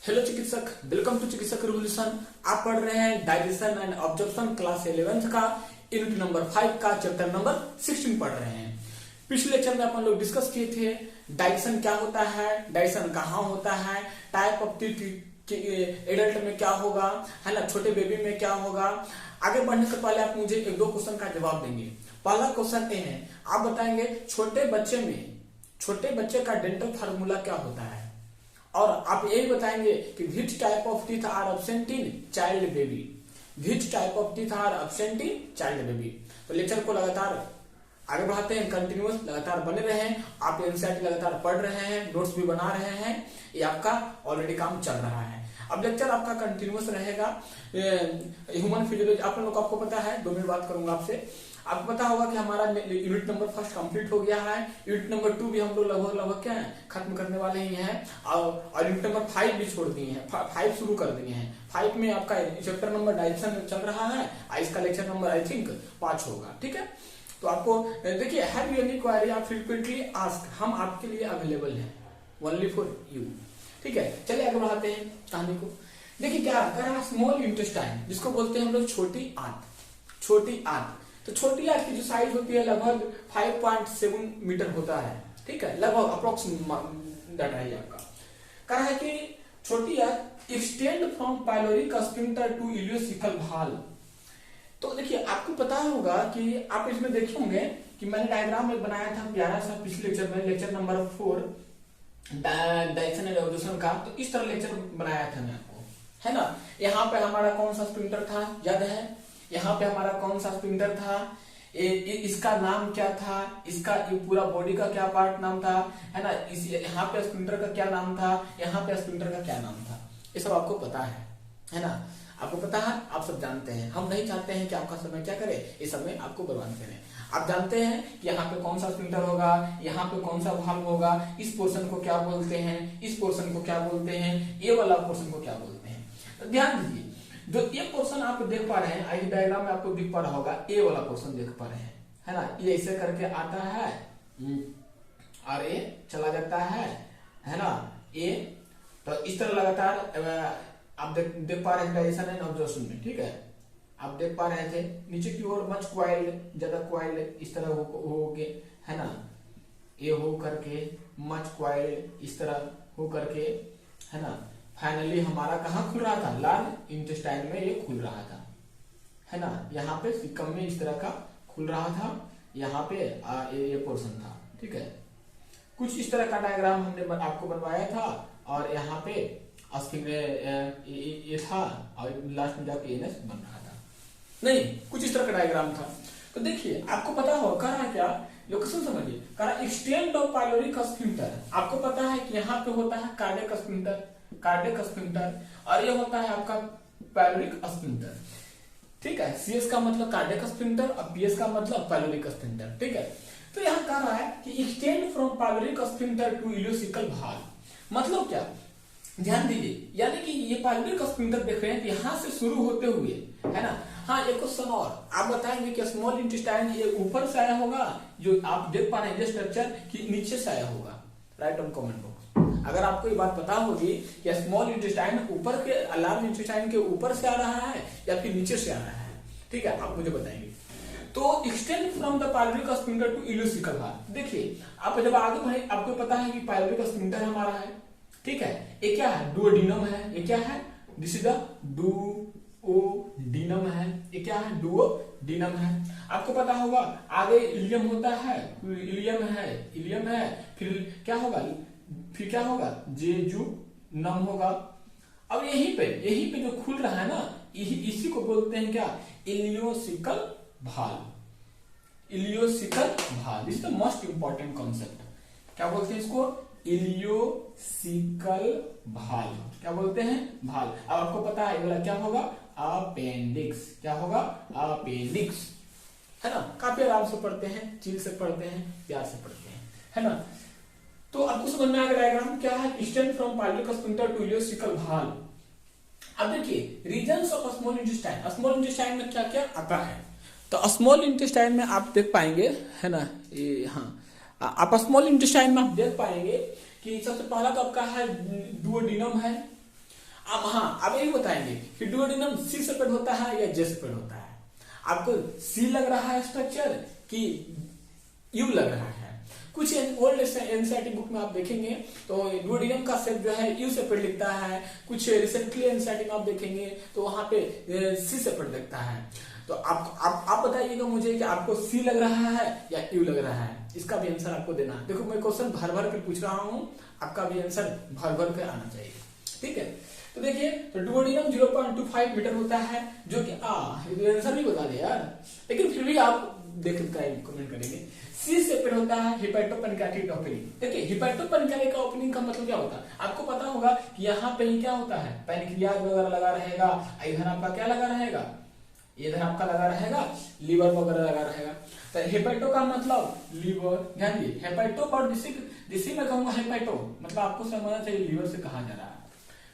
Hello चिकित्सक, welcome to चिकित्सक revolution. आप पढ़ रहे हैं digestion and absorption class 11th का यूनिट नंबर 5 का चैप्टर नंबर 16 पढ़ रहे हैं। पिछले लेक्चर में अपन लोग डिस्कस किए थे डाइजेशन क्या होता है, डाइजेशन कहाँ होता है, टाइप ऑफ टीथ एडल्ट में क्या होगा, है ना, छोटे बेबी में क्या होगा। आगे बढ़ने से पहले आप मुझे एक दो क्वेश्चन का जवाब देंगे। पहला क्वेश्चन ये है, आप बताएंगे छोटे बच्चे का डेंटल फार्मूला क्या होता है, और आप यही बताएंगे कि which type of teeth are absent in child baby. Which type of teeth are absent in child baby. तो लेक्चर को लगातार आगे बढ़ाते हैं, कंटिन्यूअस लगातार बने रहे हैं। आप एनसीईआरटी लगातार पढ़ रहे हैं, नोट्स भी बना रहे हैं, ये आपका ऑलरेडी काम चल रहा है। अब लेक्चर आपका कंटिन्यूअस रहेगा। ह्यूमन फिजियोलॉजी आप लोग को आपको पता है, 2 मिनट बात करूंगा आपसे। आपको पता होगा कि हमारा यूनिट नंबर 1 कंप्लीट हो गया है। यूनिट नंबर 2 भी हम लोग लगभग क्या है खत्म करने वाले ही हैं, और यूनिट नंबर 5 भी छोड़ दिए हैं, 5 शुरू कर दिए हैं। 5 में आपका चैप्टर नंबर डाइजेशन चल रहा है, इसका लेक्चर नंबर आई थिंक 5 होगा। ठीक है, तो आपको देखिए, हैव यू एनी क्वेरी आप फ्रीक्वेंटली आस्क, हम आपके लिए अवेलेबल हैं, ओनली फॉर यू। ठीक है, चलिए आगे बढ़ाते हैं कहानी को। देखिए क्या कर रहा है, स्मॉल इंटेस्टाइन जिसको बोलते हैं हम लोग छोटी आंत। तो छोटी आंत की जो साइज होती है लगभग 5.7 मीटर होता है। ठीक है, लगभग अप्रोक्सीमेट डाटा है आपका। कह रहा है कि छोटी आंत extend from pyloric sphincter to ileocaecal valve. तो देखिए, आपको पता होगा कि आप इसमें देखे होंगे कि मैंने डायग्राम एक बनाया था प्यारा सा पिछले लेक्चर में, lecture number 4 digestion and absorption का। तो इस तरह लेक्चर बनाया था मैं आपको, है ना। यहाँ पे हमारा कौन सा स्फिंक्टर था याद है, यहाँ पे हमारा कौन सा स्फिंक्टर था, इसका नाम क्या था, इसका पूरा बॉडी का क्या पार्ट नाम था, है ना। इस यहाँ पे स्फिंक्टर का क्या नाम था, यहाँ पे स्फिंक्टर का क्या नाम था, ये सब आपको पता है ना। आपको पता है, आप सब जानते हैं। हम नहीं चाहते हैं कि आपका समय क्या करे, इस समय आपको बर्बाद करें। आप जानते हैं कि यहाँ पे कौन सा स्फिंक्टर होगा, यहाँ पे कौन सा वाल्व होगा, इस पोर्शन को क्या बोलते हैं, इस पोर्शन को क्या बोलते हैं, ये वाला पोर्शन को क्या बोलते हैं। तो ध्यान दीजिए, जो ये पोर्शन आप देख पा रहे हैं, आई डायग्राम में आपको दिख पा रहा होगा, ए वाला पोर्शन देख पा रहे हैं, है ना। ये ऐसे करके आता है और ये चला जाता है ना, ये तो इस तरह लगातार आप देख पा रहे हैं डाइजेशन एंड ऑब्जर्प्शन में। ठीक है, आप देख पा रहे थे नीचे की ओर मच क्वाइल्ड, ज्यादा क्वाइल्ड इस तरह हो के, है ना, ये हो करके मच क्वाइल्ड इस तरह हो करके, है ना। फाइनली हमारा कहाँ खुल रहा था, लार्ज इंटेस्टाइन में ये खुल रहा था, है ना। यहाँ पे सिकम में इस तरह का खुल रहा था, यहाँ पे ये पोर्शन था। ठीक है, कुछ इस तरह का डायग्राम हमने आपको बनवाया था, और यहाँ पे ये था, और लास्ट में जाके एनएस बन रहा था। नहीं, कुछ इस तरह का डायग्राम था। तो देखिए, आपको पता हो कह रहा है क्या, लोकेशन समझिए, कह रहा एक्सटेंड ऑफ पाइलोरिक स्फिंक्टर। आपको पता है कि यहाँ पे होता है कार्डियक स्फिंक्टर, और ये होता है आपका पाइलोरिक स्फिंक्टर। ठीक है, सीएस का मतलब कार्डियक स्फिंक्टर और पीएस का मतलब पाइलोरिक स्फिंक्टर। ठीक है, तो यहाँ कह रहा है कि extend from pyloric sphincter to ileocaecal valve. मतलब क्या, ध्यान दीजिए, यानी कि ये पाइलोरिक स्फिंक्टर देख रहे हैं, यहाँ से शुरू होते हुए, है ना। हाँ, एक क्वेश्चन और आप बताएंगे कि स्मॉल इंटेस्टाइन ये ऊपर से आया होगा, जो आप देख पा रहे हैं स्ट्रक्चर, कि नीचे से आया होगा। राइट ऑन कमेंट बॉक्स अगर आपको ये बात पता होगी कि स्मॉल इंटेस्टाइन ऊपर के लार्ज इंटेस्टाइन के ऊपर से आ रहा है या फिर नीचे से आ रहा है। ठीक है, आप मुझे बताएंगे। तो extend from the pyloric sphincter to ileocaecal valve. देखिए, आप जब आगे बढ़े, आपको पता है कि पाइलोरिक स्फिंक्टर हमारा है। ठीक है, ये क्या है, डुओडेनम है। ये क्या है, दिस इज द डुओडेनम है। ये क्या है, डुओडेनम है। आपको पता होगा आगे इलियम होता है, इलियम है, फिर क्या होगा, जेजुनम होगा। अब यहीं पे जो खुल रहा है ना, इसी को बोलते हैं क्या, ileocaecal valve. This is the most important concept. क्या बोलते हैं इसको, इलियोसिकल वाल्व। क्या बोलते हैं, वाल्व। अब आपको पता है ये वाला क्या होगा, अपेंडिक्स। क्या होगा, अपेंडिक्स, है ना। काफी आराम से पढ़ते हैं, चिल से पढ़ते हैं, प्यार से पढ़ते हैं, है ना। तो आपको समझ में आ गया डायग्राम क्या है, extend from pyloric sphincter to ileocaecal valve. अब देखिए, regions of small intestine. Small intestine में क्या क्या आता है, तो स्मॉल इंटेस्टाइन में आप देख पाएंगे, है ना, ये हाँ, आप स्मॉल इंटेस्टाइन में आप देख पाएंगे कि सबसे पहला तो आपका है डुओडेनम है, अब हाँ, अब यही बताएंगे कि डुओडेनम सी सेपरेट होता है या जे सेपरेट होता है। आपको सी लग रहा है स्ट्रक्चर कि यू लग रहा है। कुछ ओल्ड एनसीईआरटी बुक में आप देखेंगे तो डुओडेनम का शेप जो है यू सेपरेट लिखता है। कुछ रिसेंटली एनसीईआरटी में आप देखेंगे तो वहां पे सी सेपरेट लिखता है। तो आप बताइएगा मुझे कि आपको सी लग रहा है या यू लग रहा है, इसका भी आंसर आपको देना है। देखो मैं क्वेश्चन भर भर के पूछ रहा हूँ, आपका भी आंसर भर भर के आना चाहिए, ठीक है। तो देखिए, तो डुओडेनम 0.25 मीटर होता है, जो कि आंसर भी बता दे यार, लेकिन फिर भी आप देख कमेंट करेंगे। सी सेपरेट होता है हेपेटोपेनक्रियाटिक ओपनिंग। देखिए, हेपेटोपेनक्रियाटिक ओपनिंग का मतलब क्या होता है, आपको पता होगा कि यहाँ पे ही क्या होता है, पैनक्रियाज वगैरह लगा रहेगा, इधर आपका क्या लगा रहेगा, इधर आपका लगा रहेगा लीवर वगैरह लगा रहेगा। तो हेपेटो का मतलब लीवर, ध्यान दिए, हेपेटो और जिसे मैं कहूंगा हेपेटो मतलब आपको समझना चाहिए लीवर से कहा जा रहा है।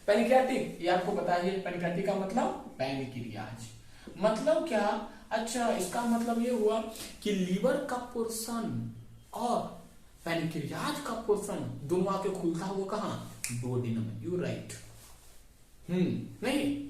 पैनक्रियाटिक, ये आपको पता है, पैनक्रियाटिक का मतलब पैनक्रियाज, मतलब क्या, अच्छा इसका मतलब ये हुआ कि लीवर का पोर्शन और पैनक्रियाज का पोर्शन दोनों आके खुलता हुआ कहां, डुओडेनम में। यू राइट, नहीं,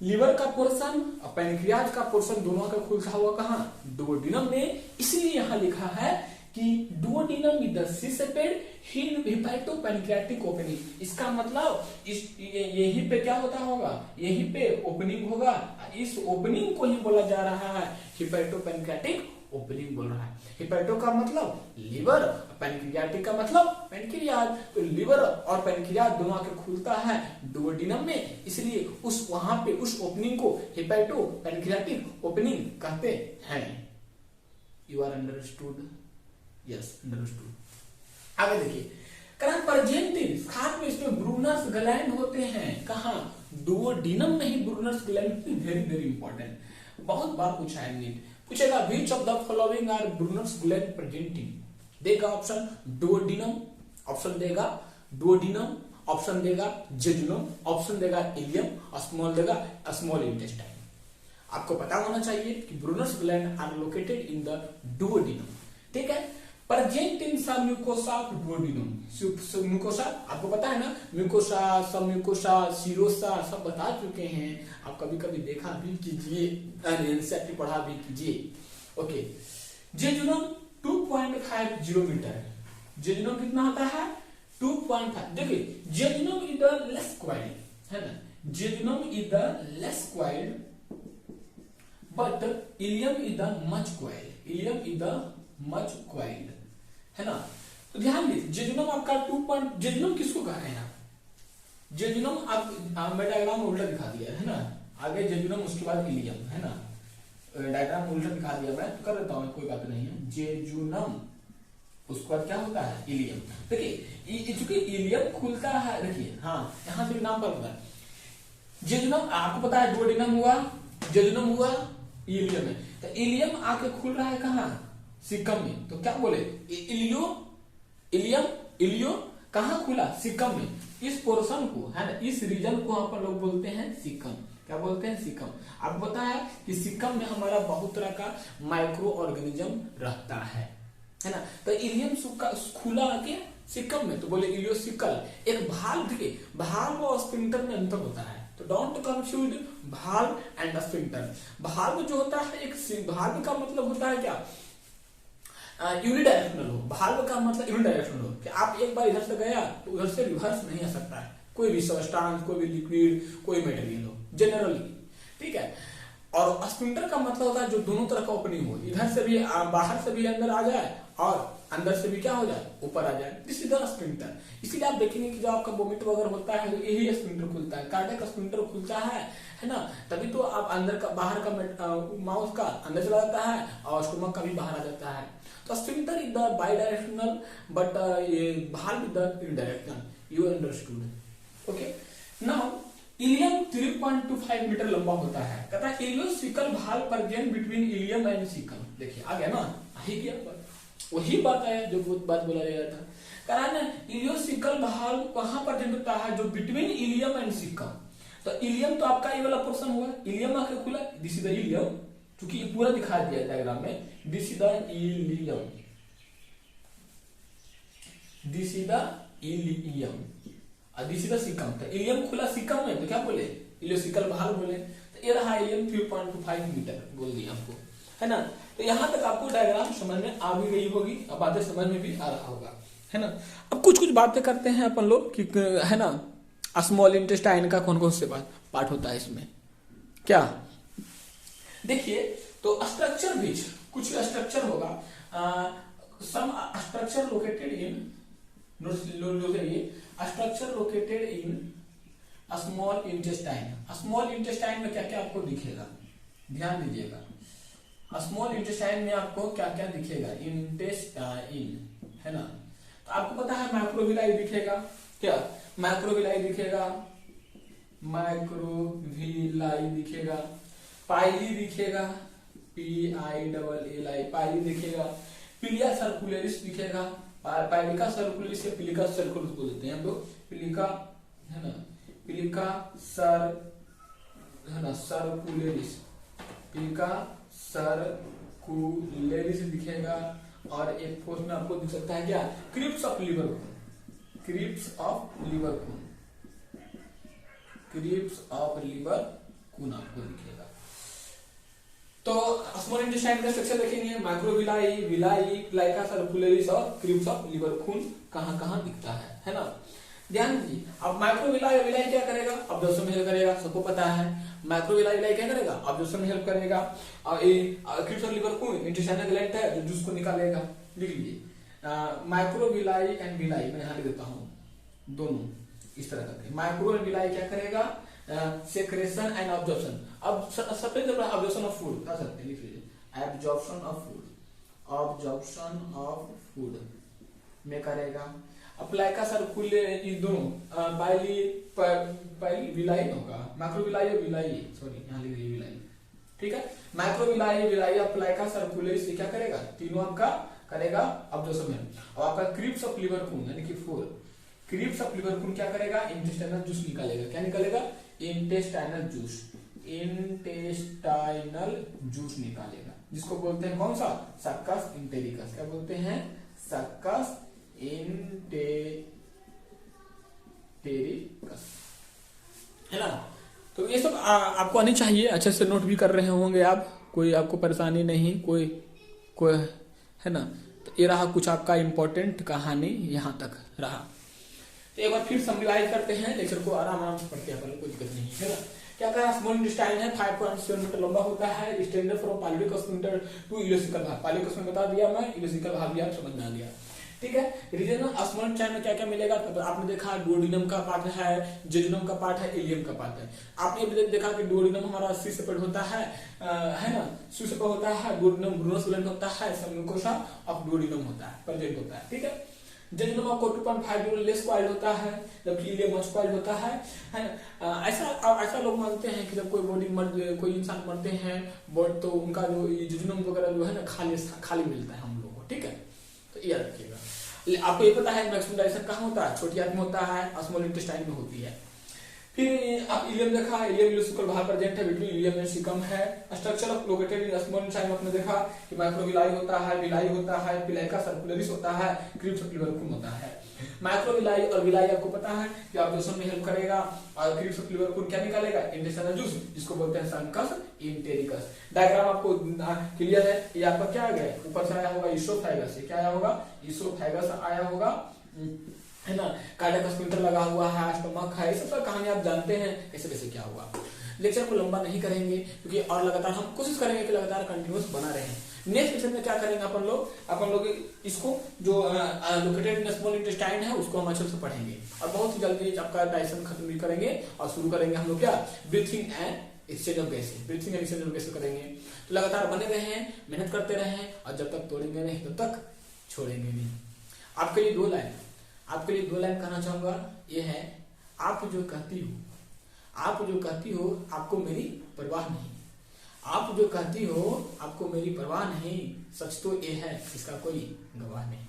लीवर का पोर्शन और पैनक्रियाज का पोर्शन दोनों का खुलता हुआ कहां, डुओडेनम में। इसलिए यहां लिखा है कि duodenum with the c separate hepatopancreatic opening. इसका मतलब यहीं पे क्या होता होगा, यहीं पे ओपनिंग होगा, इस ओपनिंग को ही बोला जा रहा है हेपेटोपेनक्रियाटिक ओपनिंग बोल रहा है। हेपेटो का मतलब लीवर, पैनक्रियाटिक का मतलब पैनक्रियाज। तो लीवर और पैनक्रियाज दोनों आके खुलता है डुओडेनम में, इसलिए उस वहां पे उस ओपनिंग को हेपेटोपेनक्रियाटिक ओपनिंग कहते हैं। You are understood? Yes, understood. आगे देखिए, प्रेजेंटिंग खाद में इसमें ब्रूनस ग्लैंड होते हैं, कहां, डुओडेनम में ही brunner's gland. Very very important, बहुत बार पूछा है नीट, पूछेगा which of the following are brunner's gland presenting. देगा ऑप्शन डुओडेनम, ऑप्शन देगा डुओडेनम, ऑप्शन देगा जेजुनम, ऑप्शन देगा इलियम, और स्मॉल देगा स्मॉल इंटेस्टाइन। आपको पता होना चाहिए कि brunner's gland are located in the duodenum, ठीक है। प्रेजेंट इन सब म्यूकोसा ऑफ डुओडेनम। म्यूकोसा आपको पता है ना, म्यूकोसा, सब म्यूकोसा, सीरोसा सब बता चुके हैं, आप कभी कभी देखा भी कीजिए, एनसीईआरटी पढ़ा भी कीजिए। Okay, jejunum 2.50 metre. जेजुनम कितना होता है, 2.5। देखिए, jejunum is the less coiled, है ना, jejunum is the less coiled but ilium is the much coiled, ilium is the much coiled, है ना। तो ध्यान दीजिए, जेजुनम आपका 2. जेजुनम किसको कह रहे हैं आप, जेजुनम आप मैं डायग्राम में उल्टा दिखा दिया है ना, आगे जेजुनम उसके बाद इलियम, है ना, डायग्राम उल्टा दिखा दिया, मैं तो कर देता हूं, कोई बात नहीं है। जेजुनम उसके बाद क्या होता है, इलियम। देखिए, चूंकि इलियम खुलता है, देखिए हाँ, यहां से नाम पर होता है जेजुनम, आपको पता है डुओडेनम हुआ, जेजुनम हुआ, इलियम है। तो इलियम आके खुल रहा है कहां, सिकम में। तो क्या बोले, इलियो, इलियम, इलियो कहां खुला, सिकम में। इस पोर्शन को, है ना, इस रीजन को हम लोग बोलते हैं सिकम। क्या बोलते हैं, सिकम। आपको पता है कि सिकम में हमारा बहुत तरह का माइक्रो ऑर्गेनिज्म रहता है ना। तो इलियम खुला आके सिकम में, तो बोले इलियोसिकल। एक भाल्व, देखिए भाल्व और स्फिंक्टर में अंतर होता है, तो don't confuse valve and sphincter. Valve जो होता है, एक भाल्व का मतलब होता है क्या, यूनिडायरेक्शनल हो। भाल्व का मतलब यूनिडायरेक्शनल हो, कि आप एक बार इधर से गया तो उधर से रिवर्स नहीं आ सकता है, कोई भी सब्सटेंस, कोई भी लिक्विड, कोई मटेरियल हो, जनरली, ठीक है। और स्फिंक्टर का मतलब होता है जो दोनों तरह का ओपनिंग हो, इधर से भी बाहर से भी अंदर आ जाए और अंदर से भी क्या हो जाए, ऊपर आ जाए, दिस इज द स्फिंक्टर। इसीलिए आप देखेंगे कि जब आपका वोमिट वगैरह होता है तो यही स्फिंक्टर खुलता है, कार्डियक स्फिंक्टर खुलता है ना, तभी तो आप अंदर का, बाहर का माउथ का अंदर चला जाता है और स्टोमक का भी बाहर आ जाता है। तो sphincter is the bidirectional but ये valve is the unidirectional. You understood? Okay, now ileum 3.25 metre लंबा होता है, कहता है ileocaecal valve present between ileum and caecum. देखिए आ गया ना, ही क्या बात, वही बात है जो बहुत बात बोला गया था। कह रहा है ना, इलियोसिकल भाल्व कहां प्रेजेंट होता है, जो बिटवीन इलियम एंड सिकम। तो इलियम तो आपका ये वाला पोर्शन हुआ, इलियम आके खुला, दिस इज द इलियम, क्योंकि ये पूरा दिखा दिया है डायग्राम में, this is the ilium, this is the ilium. This is the caecum. तो इलियम खुला सीकम में तो क्या बोले, इलियोसिकल बाहर बोले। तो ये रहा इलियम 3.25 मीटर बोल दिया आपको, है ना। तो यहाँ तक आपको डायग्राम समझ में आ भी गई होगी, अब बातें समझ में भी आ रहा होगा, है ना। अब कुछ कुछ बातें करते हैं अपन लोग कि, है ना, स्मॉल इंटेस्टाइन का कौन कौन से पार्ट होता है इसमें, क्या देखिए। तो स्ट्रक्चर बीच कुछ स्ट्रक्चर होगा, some structure located in structure located in small intestine. Small intestine में क्या क्या आपको दिखेगा, ध्यान दीजिएगा। स्मॉल इंटेस्टाइन में आपको क्या क्या दिखेगा, इंटेस्टाइन, है ना। तो आपको पता है मैक्रोविलाई दिखेगा, क्या मैक्रोविलाई दिखेगा, मैक्रोविलाई दिखेगा, पाइली दिखेगा, PILLI पाइली दिखेगा, पिलिया सर्कुलरिस दिखेगा, पाइलिका सर्कुलरिस या पिलिका सर्कुलरिस बोलते हैं हम लोग, पिलिका, है ना, पिलिका सर्कुलरिस, पिलिका सर्कुलरिस दिखेगा। और एक फोर्स में आपको दिख सकता है क्या, क्रिप्स ऑफ लिवर खून, क्रिप्स ऑफ लिवर खून, क्रिप्स ऑफ लिवर खून आपको दिखेगा। तो स्मॉल इंटेस्टाइन का स्ट्रक्चर देखेंगे, माइक्रोविलाई, विलाई, प्लाइका सर्कुलरिस और क्रिप्स ऑफ लिवर खून कहां कहां दिखता है ना। ध्यान दीजिए। अब माइक्रोविलाई विलाई क्या करेगा, अब्जॉर्प्शन में हेल्प करेगा, सबको पता है। माइक्रोविलाई विलाई क्या करेगा, अब्जॉर्प्शन में हेल्प करेगा। और क्रिप्स ऑफ लिवर खून इंटेस्टाइनल ग्लैंड है जो जूस को निकालेगा, लिख लीजिए। माइक्रोविलाई एंड विलाई मैं यहां लिख देता हूं, दोनों इस तरह करके। माइक्रो एंड विलाई क्या करेगा, सेक्रेशन एंड ऑब्जॉर्प्शन। अब सबसे ऑब्जॉर्प्शन ऑफ फूड कर सकते हैं, लिख लीजिए, absorption of food, absorption of food में करेगा। अप्लाई का सर्कुलर दोनों पाइली विलाई होगा, मैक्रोविलाई और विलाई, सॉरी यहाँ लिख लीजिए विलाई, ठीक है। माइक्रोविलाई विलाई अप्लाई का सर्कुलर से क्या करेगा, तीनों आपका करेगा ऑब्जॉर्प्शन में। और आपका क्रिप्स ऑफ लिवर खून यानी कि 4 क्रिप्स ऑफ लिवर खून क्या करेगा, इंटेस्टाइनल जूस निकालेगा। क्या निकालेगा, इंटेस्टाइनल जूस, इंटेस्टाइनल जूस निकालेगा, जिसको बोलते हैं कौन सा, सक्कस इंटेरिकस। क्या बोलते हैं, सक्कस इंटेरिकस, है ना। तो ये सब आपको आनी चाहिए, अच्छे से नोट भी कर रहे होंगे आप, कोई आपको परेशानी नहीं, कोई है ना। तो ये रहा कुछ आपका इंपॉर्टेंट कहानी, यहां तक रहा। तो एक बार फिर समराइज करते हैं, लेक्चर को आराम से पढ़ते हैं, कोई दिक्कत नहीं है ना। क्या कहा, स्मॉल इंटेस्टाइन है 5.7 मीटर लंबा होता है, standard from pyloric sphincter to ileocaecal भाग। पाइलोटिक में बता दिया मैं, इलियोसिकल भाग भी आप समझ में आ गया, ठीक है। रीजनल स्मॉल इंटेस्टाइन में क्या क्या मिलेगा, तो आपने देखा डुओडेनम का पार्ट है, जेजुनम का पार्ट है, इलियम का पार्ट है। आपने भी देखा कि डुओडेनम हमारा सी सेपरेट होता है ना, सी सेपरेट होता है, डुओडेनम ब्रूनस ग्लैंड होता है, सबम्यूकोसा ऑफ डुओडेनम होता है, प्रेजेंट होता है, ठीक है। जेजुनम आपको 2.5 लेस कॉइल्ड होता है, जबकि इलियम मच कॉइल्ड होता है ना। ऐसा लोग मानते हैं कि जब कोई इंसान मरते हैं तो उनका जो जेजुनम वगैरह जो है ना खाली मिलता है हम लोगों को, ठीक है। तो ये रखिएगा। आपको ये पता है मैक्सिमम डाइजेशन कहाँ होता है, छोटी आंत में होता है, स्मॉल इंटेस्टाइन में होती है। फिर आप इलियम देखा, इलियम इलियोसिकल भाग प्रेजेंट है, बिटवीन इलियम एंड सीकम है। Structure of located in small intestine आपने देखा कि माइक्रोविलाई होता है, विलाई होता है, पिलाइका सर्कुलरिस होता है, क्रिप्स ऑफ लिवर खून होता है। माइक्रोविलाई और विलाई आपको पता है कि ऑब्जॉर्प्शन में हेल्प करेगा, और क्रिप्स ऑफ लिवर खून क्या निकालेगा, इंटेस्टाइनल जूस, जिसको बोलते हैं सक्कस इंटेरिकस। डायग्राम आपको क्लियर है, ये आपका क्या आ गया, ऊपर से आया होगा इसोफेगस, ये क्या आया होगा, इसोफेगस आया होगा, है ना। कार्डियक स्फिंक्टर लगा हुआ है, स्टमक है, ये सब कहानी आप जानते हैं कैसे कैसे क्या हुआ। लेक्चर को लंबा नहीं करेंगे क्योंकि और लगातार हम कोशिश करेंगे कि लगातार कंटिन्यूअस बना रहे। नेक्स्ट लेक्चर में क्या करेंगे अपन लोग इसको जो लोकेटेड इन स्मॉल इंटेस्टाइन है उसको हम अच्छे से पढ़ेंगे, और बहुत ही जल्दी आपका डाइजेशन खत्म भी करेंगे और शुरू करेंगे हम लोग क्या, breathing and exchange of gases, breathing and exchange of gases करेंगे। तो लगातार बने रहें, मेहनत करते रहें, और जब तक तोड़ेंगे नहीं तब तक छोड़ेंगे नहीं। आपके लिए दो लाइन कहना चाहूंगा, ये है, आप जो कहती हो आपको मेरी परवाह नहीं, आप जो कहती हो आपको मेरी परवाह नहीं, सच तो ये है इसका कोई गवाह नहीं।